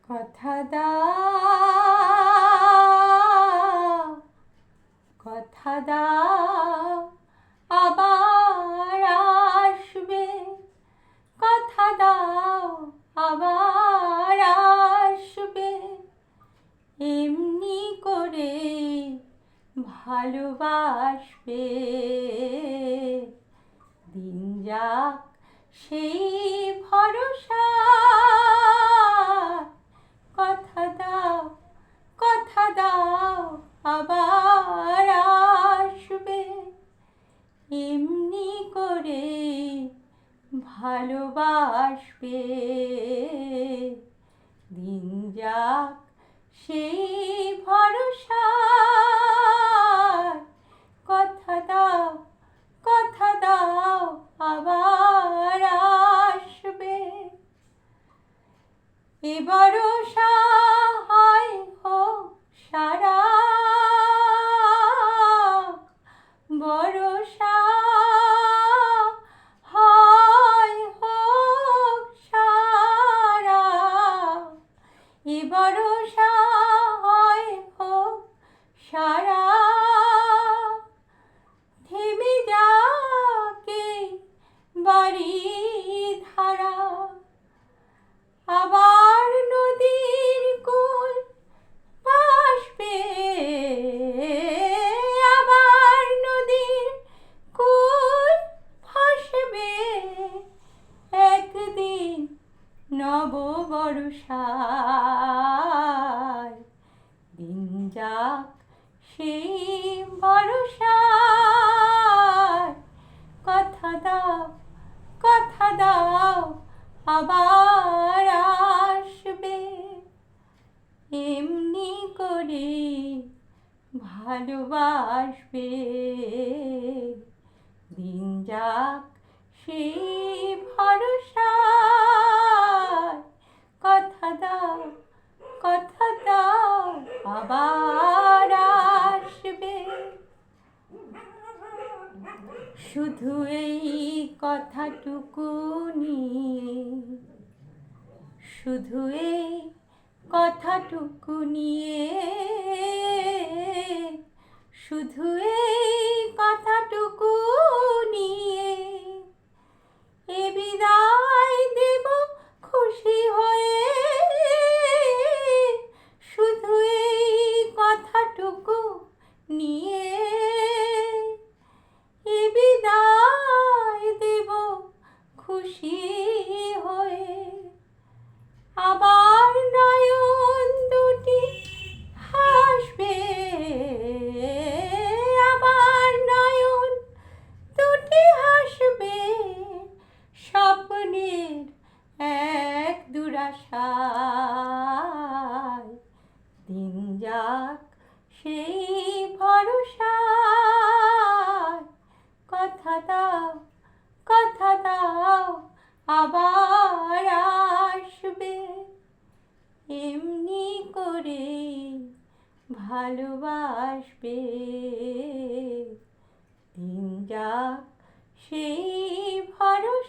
কথা দাও, কথা দাও, আবার আসবে। কথা দাও, আবার আসবে। এমনি করে ভালোবাসবে। দিন যাক সেই ভরসা। কথা দাও, কথা দাও, আবার আসবে। এমনি করে ভালোবাসবে। দিন যাক সেই ভরসা। কথা দাও, কথা দাও, আবার আসবে। এ ভরসা হয় হোক সারা, ভরসা হয় হোক সারা। এ ভরসা হয় হোক সারা। থেমে যাকে বাড়ি ধারা। আবার নদীর কূল ভাসবে। আবার নদীর কূল ভাসবে। একদিন নববর্ষায়। দিন যাক সেই ভরসায়। কথা দাও, কথা দাও, আবার আসবে। এমনি করে ভালোবাসবে। দিন যাক সেই ভরসায়। কথা দাও, কথা দাও, আবার আসবে। শুধু এই কথাটুকু নিয়ে, শুধু এই কথাটুকু নিয়ে, শুধু এই কথাটুকু নিয়ে এ বিদায় দেব খুশি হয়ে। শুধু এই কথাটুকু নিয়ে এ বিদায় দেব খুশি হয়ে। আবার নয়ন দুটি হাসবে। আবার নয়ন দুটি হাসবে। স্বপ্নের এক দুরাশায়। দিন যাক সেই ভরসায়। কথা দাও, কথা দাও, আবার আসবে। এমনি করে ভালোবাসবে। দিন যাক সেই ভরসা।